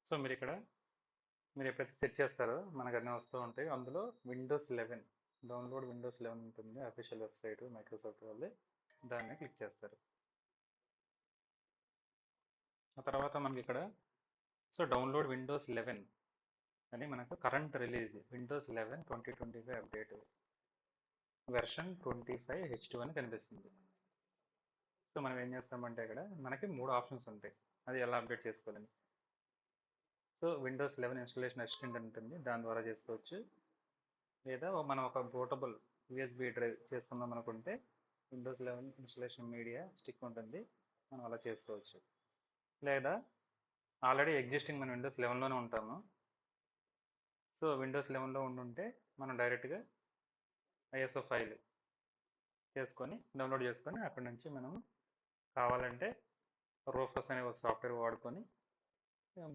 So మీరు ఎప్పుడైతే set చేస్తారో మనకు అన్నీ వస్తూ ఉంటాయి. అందులో విండోస్ 11 డౌన్లోడ్ విండోస్ 11 ఉంటుంది, అఫీషియల్ వెబ్సైట్ మైక్రోసాఫ్ట్ వాళ్ళది. దాన్ని క్లిక్ చేస్తారు. ఆ తర్వాత మనకి ఇక్కడ డౌన్లోడ్ విండోస్ 11 అని మనకు current release Windows 11 2025 update version 25H2 అని కనిపిస్తుంది. సో మనం ఏం చేస్తామంటే ఇక్కడ మనకి 3 ఆప్షన్స్ ఉంటాయి అది ఎలా అప్డేట్ చేసుకోవాలని. సో విండోస్ 11 ఇన్స్టాలేషన్ అసిస్టెంట్ ఉంటుంది, దాని ద్వారా చేసుకోవచ్చు. లేదా మనం ఒక పోర్టబుల్ యూఎస్బి డ్రైవ్ చేసుకుందాం అనుకుంటే విండోస్ 11 ఇన్స్టాలేషన్ మీడియా స్టిక్ ఉంటుంది, మనం అలా చేసుకోవచ్చు. లేదా ఆల్రెడీ ఎగ్జిస్టింగ్ మన విండోస్ 11లోనే ఉంటాము. సో విండోస్ 11లో ఉండుంటే మనం డైరెక్ట్గా ఐఎస్ఓ ఫైల్ చేసుకొని డౌన్లోడ్ చేసుకొని అక్కడి నుంచి మనం కావాలంటే రూఫస్ అనే ఒక సాఫ్ట్వేర్ వాడుకొని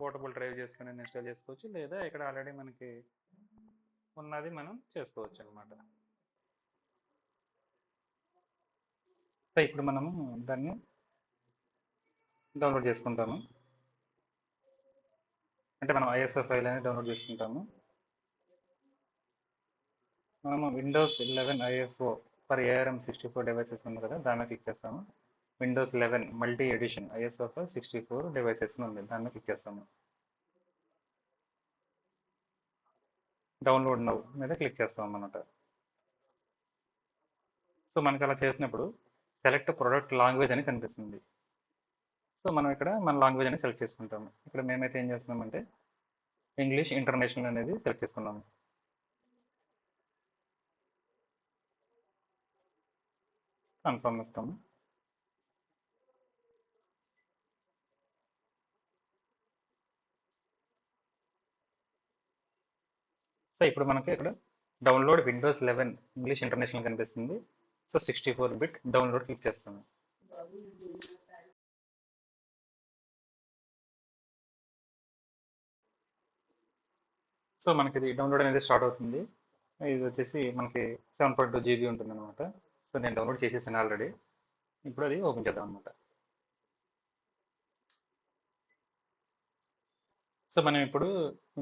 పోర్టబుల్ డ్రైవ్ చేసుకొని ఇన్స్టాల్ చేసుకోవచ్చు. లేదా ఇక్కడ ఆల్రెడీ మనకి ఉన్నది మనం చేసుకోవచ్చు అనమాట. సో ఇప్పుడు మనము దాన్ని డౌన్లోడ్ చేసుకుంటాము. అంటే మనం ఐఎస్ఓ ఫైల్ అనేది డౌన్లోడ్ చేసుకుంటాము. మనము Windows 11 ISO for ARM64 devices ఉంది కదా, దాని మీద క్లిక్ చేస్తాము. Windows 11 multi edition ISO for 64 devices ఉంది, దాని మీద క్లిక్ చేస్తాము. డౌన్లోడ్ నౌ మీద క్లిక్ చేస్తాం అన్నమాట. సో మనకి అలా చేసినప్పుడు సెలెక్ట్ ప్రొడక్ట్ లాంగ్వేజ్ అని కనిపిస్తుంది. సో మనం ఇక్కడ మన లాంగ్వేజ్ అనేది సెలెక్ట్ చేసుకుంటాము. ఇక్కడ మేమైతే ఏం చేస్తున్నామంటే ఇంగ్లీష్ ఇంటర్నేషనల్ అనేది సెలెక్ట్ చేసుకున్నాము. కన్ఫర్మ్ ఇస్తాము. సో ఇప్పుడు మనకి ఇక్కడ డౌన్లోడ్ విండోస్ 11 ఇంగ్లీష్ ఇంటర్నేషనల్ కనిపిస్తుంది. సో 64 బిట్ డౌన్లోడ్ క్లిక్ చేస్తాము. సో మనకి ఇది డౌన్లోడ్ అనేది స్టార్ట్ అవుతుంది. ఇది వచ్చేసి మనకి 7.2 GB ఉంటుంది అనమాట. సో నేను డౌన్లోడ్ చేసేసాను ఆల్రెడీ. ఇప్పుడు అది ఓపెన్ చేద్దాం అనమాట. సో మనం ఇప్పుడు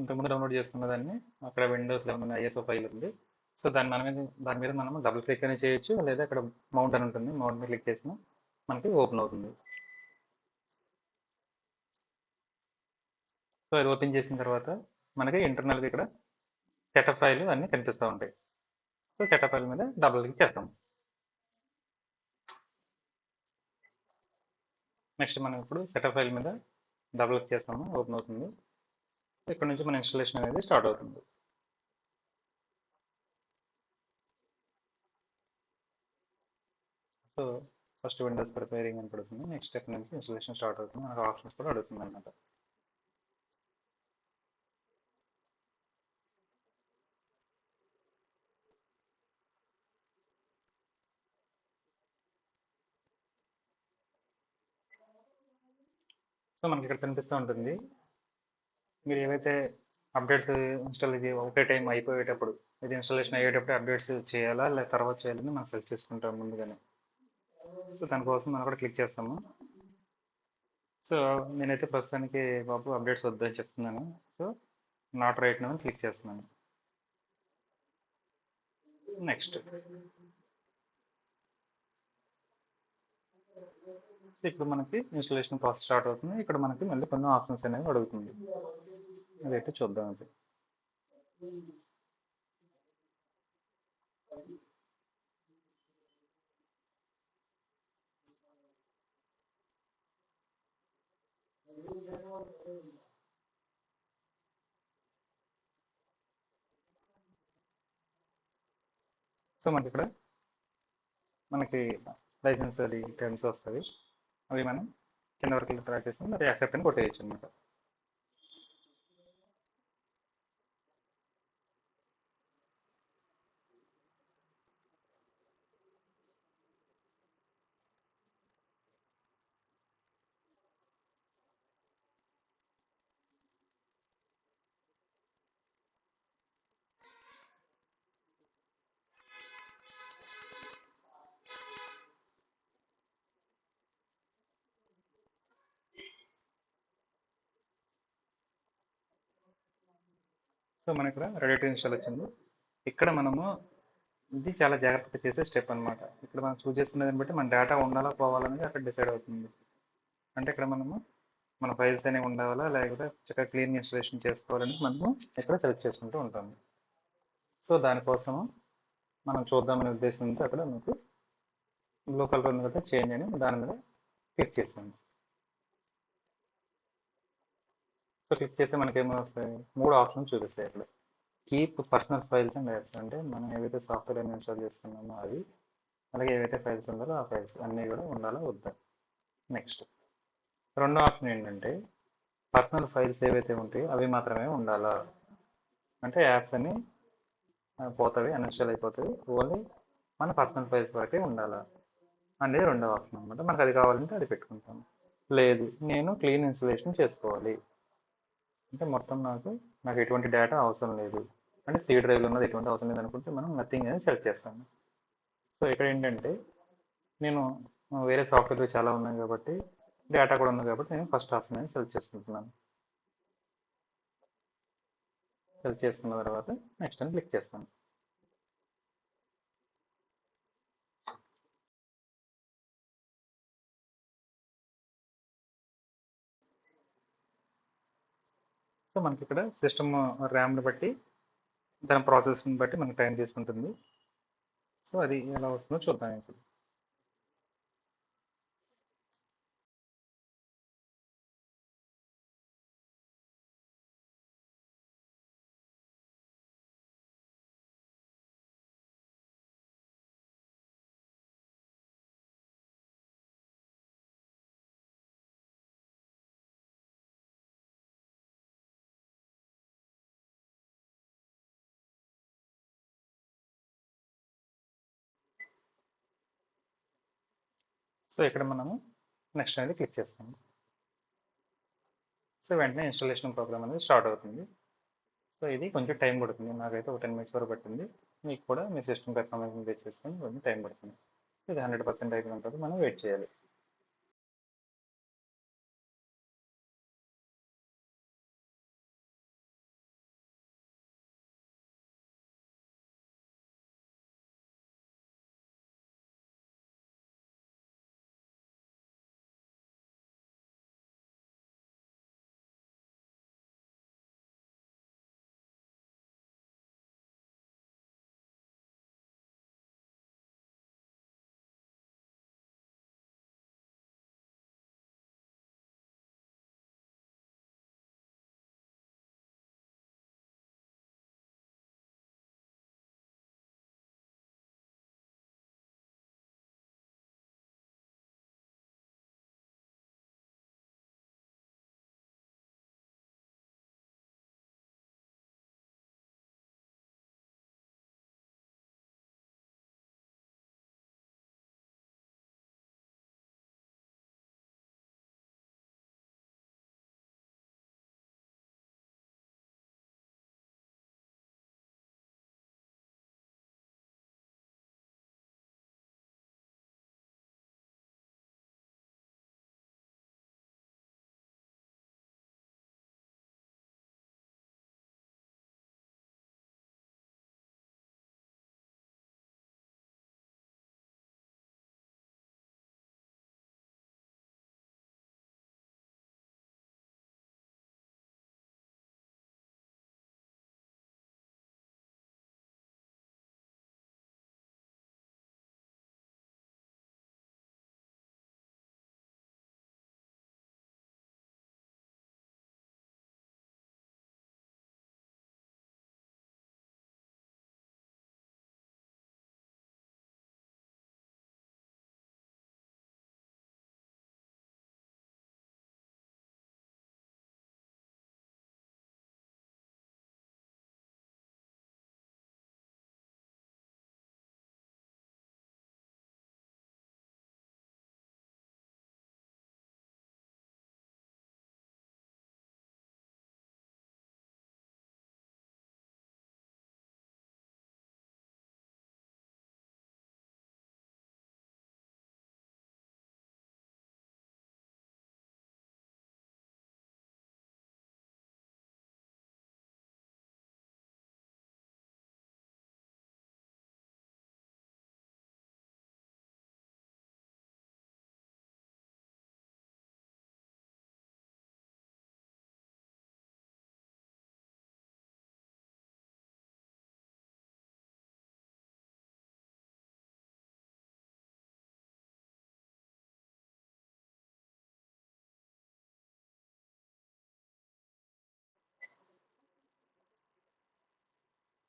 ఇంతకుముందు డౌన్లోడ్ చేసుకున్న దాన్ని అక్కడ విండోస్ 11 ఐఎస్ఓ ఫైల్ ఉంది. సో దాని మీద మనం డబుల్ క్లిక్ అనేది చేయొచ్చు, లేదా అక్కడ మౌంట్ అని ఉంటుంది, మౌంట్ మీద క్లిక్ చేసినా మనకి ఓపెన్ అవుతుంది. సో అది ఓపెన్ చేసిన తర్వాత మనకి ఇంటర్నల్గా ఇక్కడ సెటప్ ఫైల్ అన్నీ కనిపిస్తూ ఉంటాయి. సో సెటప్ ఫైల్ మీద డబుల్ క్లిక్ చేస్తాం. నెక్స్ట్ మనం ఇప్పుడు సెటప్ ఫైల్ మీద డబుల్ క్లిక్ చేస్తాము, ఓపెన్ అవుతుంది. ఇక్కడ నుంచి మన ఇన్స్టాలేషన్ అనేది స్టార్ట్ అవుతుంది. సో ఫస్ట్ విండోస్ ప్రిపేరింగ్ అని పడుతుంది, నెక్స్ట్ స్టెప్ నుంచి ఇన్స్టాలేషన్ స్టార్ట్ అవుతుంది, మనకు ఆప్షన్స్ కూడా అడుగుతుంది అనమాట. సో మనకి ఇక్కడ కనిపిస్తూ ఉంటుంది, మీరు ఏవైతే అప్డేట్స్ ఇన్స్టాల్ ఒకటే టైం అయిపోయేటప్పుడు, ఇది ఇన్స్టాలేషన్ అయ్యేటప్పుడు అప్డేట్స్ చేయాలా లేదా తర్వాత చేయాలని మనం సెలెక్ట్ చేసుకుంటాం ముందుగానే. సో దానికోసం మనం కూడా క్లిక్ చేస్తాము. సో నేనైతే ప్రస్తుతానికి బాబు అప్డేట్స్ వద్దని చెప్తున్నాను. సో నాట్ రైట్ నౌ అని క్లిక్ చేస్తున్నాను. నెక్స్ట్. సో ఇప్పుడు మనకి ఇన్స్టాలేషన్ ప్రాసెస్ స్టార్ట్ అవుతుంది. ఇక్కడ మనకి మళ్ళీ కొన్ని ఆప్షన్స్ అనేవి అడుగుతుంది, అదైతే చూద్దాం. అది సో మనకి ఇక్కడ మనకి లైసెన్స్ అది టర్మ్స్ వస్తుంది, అవి మనం కింద వరకు ట్రై చేసుకుని మరి యాక్సెప్ట్ అని కొట్టేయచ్చు అనమాట. సో మన ఇక్కడ రెడీ టు ఇన్స్టాల్ వచ్చింది. ఇక్కడ మనము ఇది చాలా జాగ్రత్తగా చేసే స్టెప్ అన్నమాట. ఇక్కడ మనం చూస్ చేసుకునే దాన్ని బట్టి మన డేటా ఉండాలా పోవాలనేది అక్కడ డిసైడ్ అవుతుంది. అంటే ఇక్కడ మనము మన ఫైల్స్ అనేవి ఉండాలా లేకపోతే చక్కగా క్లీన్ ఇన్స్టాలేషన్ చేసుకోవాలని మనము ఇక్కడ సెలెక్ట్ చేసుకుంటూ ఉంటాము. సో దానికోసం మనం చూద్దామనే ఉద్దేశంతో అక్కడ మీకు బ్లూ కలర్ ఉంది కదా చేంజ్ అని దాని మీద క్లిక్ చేసాను. సో క్లిక్ చేస్తే మనకి ఏమో వస్తాయి, 3 ఆప్షన్స్ చూపిస్తాయి అక్కడ. Keep personal files and apps అంటే మనం ఏవైతే సాఫ్ట్వేర్ అని ఇన్స్టాల్ చేసుకున్నామో అవి, అలాగే ఏవైతే ఫైల్స్ ఉండాలో ఆ ఫైల్స్ అన్నీ కూడా ఉండాలా వద్దా. నెక్స్ట్ రెండో ఆప్షన్ ఏంటంటే పర్సనల్ ఫైల్స్ ఏవైతే ఉంటాయో అవి మాత్రమే ఉండాలా, అంటే యాప్స్ అన్ని పోతాయి, అన్ఇన్స్టాల్ అయిపోతాయి, ఓన్లీ మన పర్సనల్ ఫైల్స్ వరకే ఉండాలా అనేది రెండో ఆప్షన్ అనమాట. మనకు అది కావాలంటే అది పెట్టుకుంటాం. లేదు నేను క్లీన్ ఇన్స్టలేషన్ చేసుకోవాలి అంటే మొత్తం నాకు ఎటువంటి డేటా అవసరం లేదు అంటే సి డ్రైవ్లో ఉన్నది ఎటువంటి అవసరం లేదు అనుకుంటే మనం నథింగ్ అని సెలెక్ట్ చేస్తాము. సో ఇక్కడ ఏంటంటే నేను వేరే సాఫ్ట్వేర్ చాలా ఉన్నాయి కాబట్టి డేటా కూడా ఉంది కాబట్టి నేను ఫస్ట్ ఆప్షన్ అని సెలెక్ట్ చేసుకుంటున్నాను. సెలెక్ట్ చేసుకున్న తర్వాత నెక్స్ట్ అని క్లిక్ చేస్తాను. సో మనకి ఇక్కడ సిస్టమ్ ర్యామ్ని బట్టి దాని ప్రాసెస్ని బట్టి మనకి టైం తీసుకుంటుంది. సో అది ఎలా వస్తుందో చూద్దాం ఇప్పుడు. సో ఇక్కడ మనము నెక్స్ట్ అనేది క్లిక్ చేస్తాము. సో వెంటనే ఇన్స్టాలేషన్ ప్రోగ్రామ్ అనేది స్టార్ట్ అవుతుంది. సో ఇది కొంచెం టైం పడుతుంది, నాకైతే ఒక 10 మినిట్స్ వరకు పట్టింది. మీకు కూడా మీ సిస్టమ్ పెర్ఫార్మెన్స్ బేస్ చేసుకొని కొంచెం టైం పడుతుంది. సో ఇది 100% అయిపోయిన తర్వాత మనం వెయిట్ చేయాలి.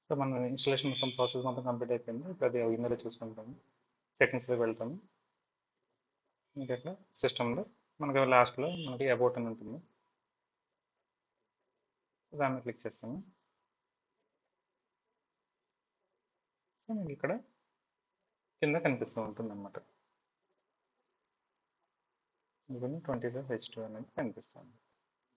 సో మన ఇన్స్టాలేషన్ మొత్తం ప్రాసెస్ మొత్తం కంప్లీట్ అయిపోయింది. ఇప్పుడు అది ఇందులో చూసుకుంటాము. సెట్టింగ్స్లోకి వెళ్తాము. ఇంకా ఇట్లా సిస్టంలో మనకి లాస్ట్లో మనకి అబౌట్ అని ఉంటుంది. దాన్ని క్లిక్ చేస్తాము. సో మీకు ఇక్కడ కింద కనిపిస్తూ ఉంటుంది అనమాట. 25H2 అనేది కనిపిస్తుంది.